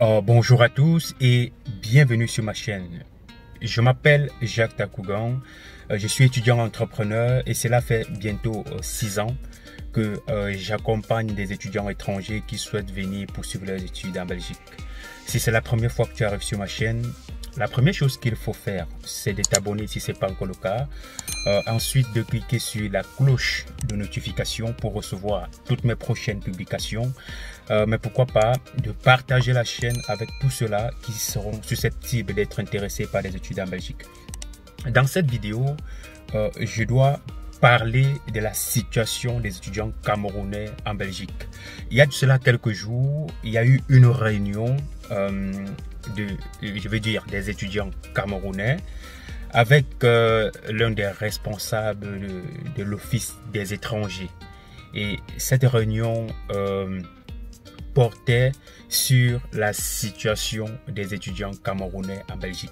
Bonjour à tous et bienvenue sur ma chaîne. Je m'appelle Jacques Takougan, je suis étudiant entrepreneur et cela fait bientôt 6 ans que j'accompagne des étudiants étrangers qui souhaitent venir poursuivre leurs études en Belgique. Si c'est la première fois que tu arrives sur ma chaîne, la première chose qu'il faut faire, c'est de t'abonner si ce n'est pas encore le cas. Ensuite, de cliquer sur la cloche de notification pour recevoir toutes mes prochaines publications. Mais pourquoi pas de partager la chaîne avec tous ceux-là qui seront susceptibles d'être intéressés par les études en Belgique. Dans cette vidéo, je dois parler de la situation des étudiants camerounais en Belgique. Il y a de cela quelques jours, il y a eu une réunion des étudiants camerounais avec l'un des responsables de l'Office des étrangers. Et cette réunion portait sur la situation des étudiants camerounais en Belgique.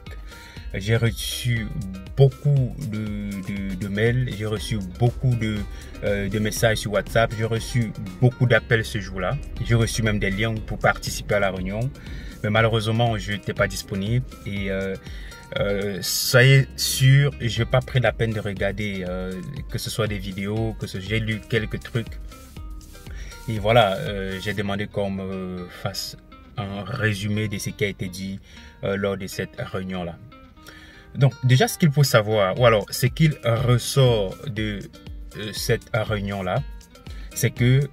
J'ai reçu beaucoup de mails, j'ai reçu beaucoup de messages sur WhatsApp, j'ai reçu beaucoup d'appels ce jour-là. J'ai reçu même des liens pour participer à la réunion. Mais malheureusement, je n'étais pas disponible et soyez sûr, je n'ai pas pris la peine de regarder que ce soit des vidéos, j'ai lu quelques trucs. Et voilà, j'ai demandé qu'on me fasse un résumé de ce qui a été dit lors de cette réunion-là. Donc déjà, ce qu'il faut savoir, ou alors ce qu'il ressort de cette réunion-là, c'est que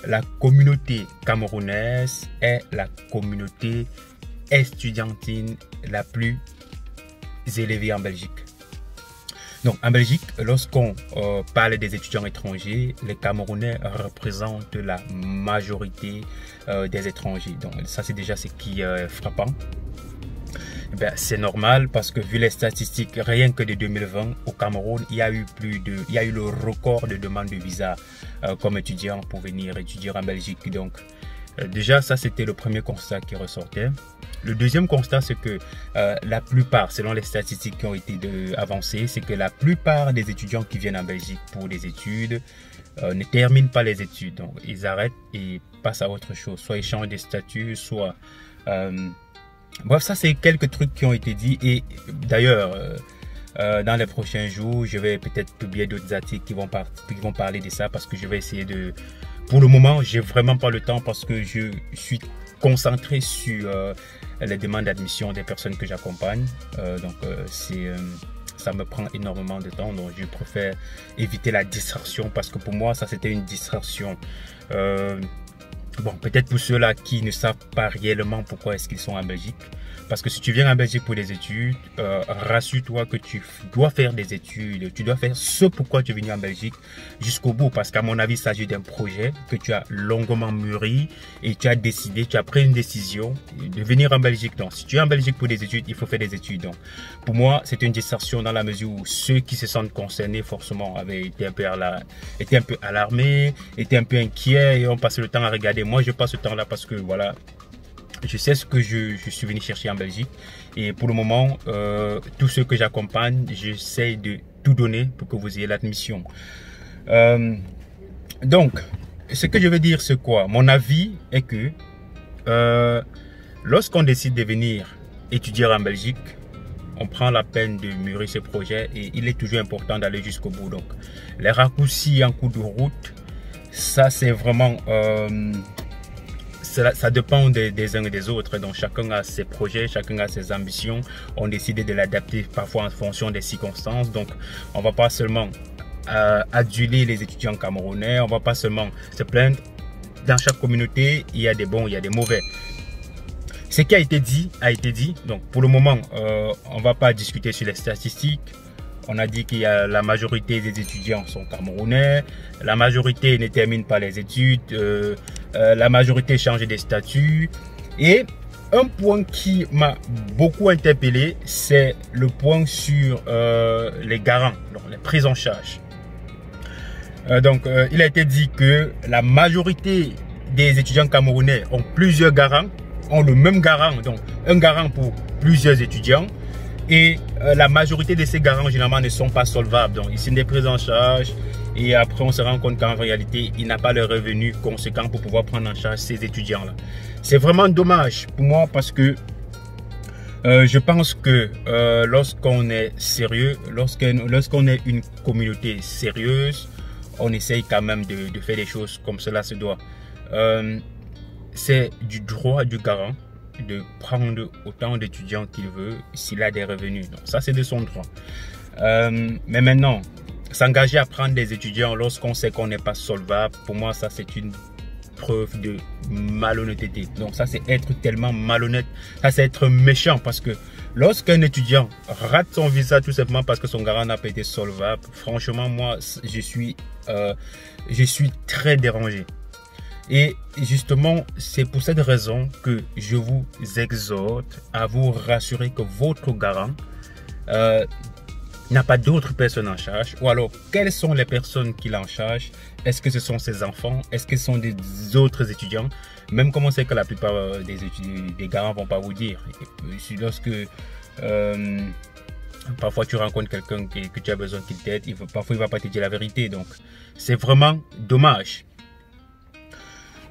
la communauté camerounaise est la communauté estudiantine la plus élevée en Belgique. Donc en Belgique, lorsqu'on parle des étudiants étrangers, les Camerounais représentent la majorité des étrangers. Donc ça, c'est déjà ce qui est frappant. C'est normal parce que vu les statistiques, rien que de 2020 au Cameroun, il y a eu le record de demandes de visa comme étudiant pour venir étudier en Belgique. Donc déjà, ça c'était le premier constat qui ressortait. Le deuxième constat, c'est que la plupart, selon les statistiques qui ont été avancées, c'est que la plupart des étudiants qui viennent en Belgique pour des études ne terminent pas les études. Donc ils arrêtent et passent à autre chose, soit ils changent de statut, soit... Bref, ça c'est quelques trucs qui ont été dits et d'ailleurs dans les prochains jours je vais peut-être publier d'autres articles qui vont parler de ça parce que je vais essayer de... Pour le moment, j'ai vraiment pas le temps parce que je suis concentré sur les demandes d'admission des personnes que j'accompagne. Ça me prend énormément de temps, donc je préfère éviter la distraction parce que pour moi ça c'était une distraction. Bon, peut-être pour ceux-là qui ne savent pas réellement pourquoi est-ce qu'ils sont en Belgique. Parce que si tu viens en Belgique pour des études, rassure-toi que tu dois faire des études. Tu dois faire ce pourquoi tu es venu en Belgique jusqu'au bout. Parce qu'à mon avis, il s'agit d'un projet que tu as longuement mûri et tu as décidé, tu as pris une décision de venir en Belgique. Donc, si tu es en Belgique pour des études, il faut faire des études. Donc, pour moi, c'est une distraction dans la mesure où ceux qui se sentent concernés, forcément, avaient été un peu alarmés, étaient un peu inquiets et ont passé le temps à regarder. Moi, je passe ce temps-là parce que, voilà, je sais ce que je suis venu chercher en Belgique. Et pour le moment, tous ceux que j'accompagne, j'essaie de tout donner pour que vous ayez l'admission. Donc, ce que je veux dire, c'est quoi? Mon avis est que lorsqu'on décide de venir étudier en Belgique, on prend la peine de mûrir ce projet et il est toujours important d'aller jusqu'au bout. Donc, les raccourcis en cours de route, ça c'est vraiment... ça dépend des uns et des autres. Donc, chacun a ses projets, chacun a ses ambitions. On décide de l'adapter parfois en fonction des circonstances. Donc, on ne va pas seulement aduler les étudiants camerounais. On ne va pas seulement se plaindre. Dans chaque communauté, il y a des bons, il y a des mauvais. Ce qui a été dit, a été dit. Donc, pour le moment, on ne va pas discuter sur les statistiques. On a dit qu'il y a la majorité des étudiants sont camerounais, la majorité ne termine pas les études, la majorité change de statut. Et un point qui m'a beaucoup interpellé, c'est le point sur les garants, donc les prises en charge. Il a été dit que la majorité des étudiants camerounais ont plusieurs garants, ont le même garant, donc un garant pour plusieurs étudiants. Et la majorité de ces garants généralement ne sont pas solvables. Donc ils sont des prises en charge et après on se rend compte qu'en réalité il n'a pas le revenu conséquent pour pouvoir prendre en charge ces étudiants là. C'est vraiment dommage pour moi parce que je pense que lorsqu'on est sérieux, lorsqu'on est une communauté sérieuse, on essaye quand même de faire les choses comme cela se doit. C'est du droit du garant de prendre autant d'étudiants qu'il veut s'il a des revenus. Donc ça, c'est de son droit. Mais maintenant, s'engager à prendre des étudiants lorsqu'on sait qu'on n'est pas solvable, pour moi, ça, c'est une preuve de malhonnêteté. Donc ça, c'est être tellement malhonnête. Ça, c'est être méchant parce que lorsqu'un étudiant rate son visa tout simplement parce que son garant n'a pas été solvable, franchement, moi, je suis très dérangé. Et justement, c'est pour cette raison que je vous exhorte à vous rassurer que votre garant n'a pas d'autres personnes en charge. Ou alors, quelles sont les personnes qu'il a en charge? Est-ce que ce sont ses enfants? Est-ce que ce sont des autres étudiants? Même comme on sait que la plupart des garants ne vont pas vous dire. Lorsque parfois tu rencontres quelqu'un que tu as besoin qu'il t'aide, parfois il ne va pas te dire la vérité. Donc, c'est vraiment dommage.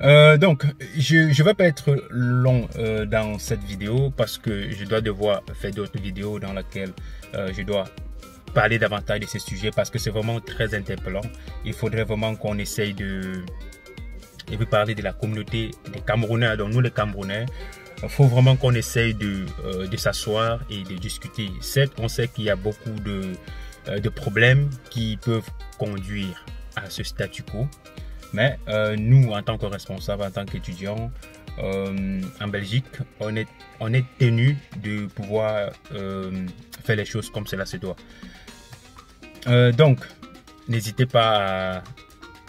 Donc, je ne vais pas être long dans cette vidéo parce que je dois devoir faire d'autres vidéos dans lesquelles je dois parler davantage de ces sujets parce que c'est vraiment très interpellant. Il faudrait vraiment qu'on essaye de parler de la communauté des Camerounais. Donc nous les Camerounais, il faut vraiment qu'on essaye de s'asseoir et de discuter. Certes, on sait qu'il y a beaucoup de problèmes qui peuvent conduire à ce statu quo. Mais nous, en tant que responsables, en tant qu'étudiants en Belgique, on est tenu de pouvoir faire les choses comme cela se doit. Donc, n'hésitez pas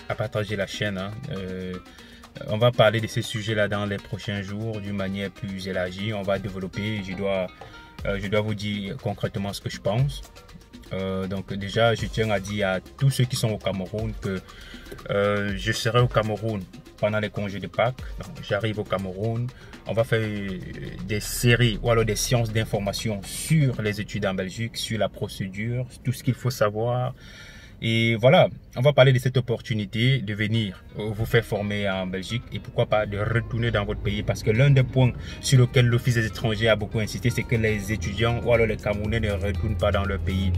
à partager la chaîne. Hein. On va parler de ces sujets-là dans les prochains jours d'une manière plus élargie. On va développer. Je dois vous dire concrètement ce que je pense. Donc déjà, je tiens à dire à tous ceux qui sont au Cameroun que je serai au Cameroun pendant les congés de Pâques. J'arrive au Cameroun. On va faire des séries ou alors des séances d'information sur les études en Belgique, sur la procédure, tout ce qu'il faut savoir. Et voilà, on va parler de cette opportunité de venir vous faire former en Belgique et pourquoi pas de retourner dans votre pays. Parce que l'un des points sur lesquels l'Office des étrangers a beaucoup insisté, c'est que les étudiants ou alors les Camerounais ne retournent pas dans leur pays.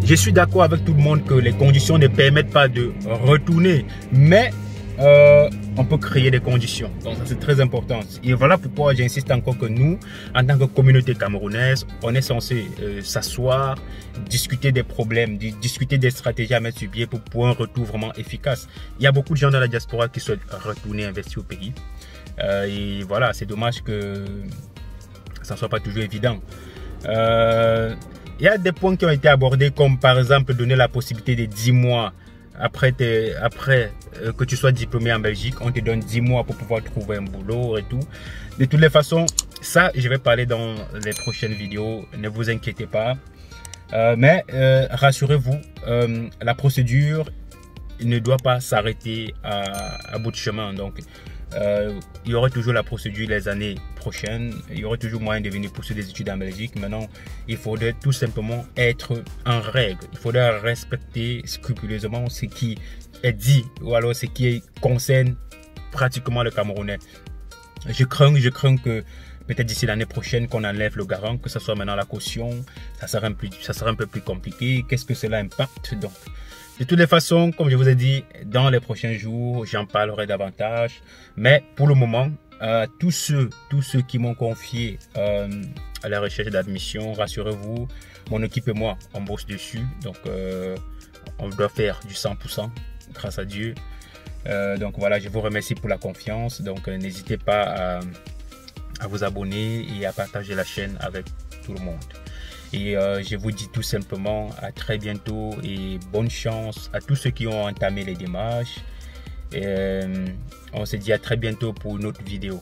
Je suis d'accord avec tout le monde que les conditions ne permettent pas de retourner, mais on peut créer des conditions. Donc ça c'est très important. Et voilà pourquoi j'insiste encore que nous, en tant que communauté camerounaise, on est censé s'asseoir, discuter des problèmes, discuter des stratégies à mettre sur pied pour un retour vraiment efficace. Il y a beaucoup de gens dans la diaspora qui souhaitent retourner investir au pays. Et voilà, c'est dommage que ça ne soit pas toujours évident. Il y a des points qui ont été abordés, comme par exemple donner la possibilité de 10 mois après que tu sois diplômé en Belgique, on te donne 10 mois pour pouvoir trouver un boulot et tout. De toutes les façons, ça, je vais parler dans les prochaines vidéos, ne vous inquiétez pas. Mais rassurez-vous, la procédure ne doit pas s'arrêter à bout de chemin. Donc, il y aura toujours la procédure les années prochaines. Il y aura toujours moyen de venir poursuivre des études en Belgique. Maintenant, il faudrait tout simplement être en règle. Il faudrait respecter scrupuleusement ce qui est dit ou alors ce qui concerne pratiquement le Camerounais. Je crains que peut-être d'ici l'année prochaine qu'on enlève le garant, que ce soit maintenant la caution, ça sera un peu plus compliqué. Qu'est-ce que cela impacte? Donc, de toutes les façons, comme je vous ai dit, dans les prochains jours, j'en parlerai davantage. Mais pour le moment, tous ceux qui m'ont confié à la recherche d'admission, rassurez-vous, mon équipe et moi, on bosse dessus. Donc, on doit faire du 100%, grâce à Dieu. Donc voilà, je vous remercie pour la confiance. Donc, n'hésitez pas à vous abonner et à partager la chaîne avec tout le monde. Et je vous dis tout simplement à très bientôt et bonne chance à tous ceux qui ont entamé les démarches. Et, on se dit à très bientôt pour une autre vidéo.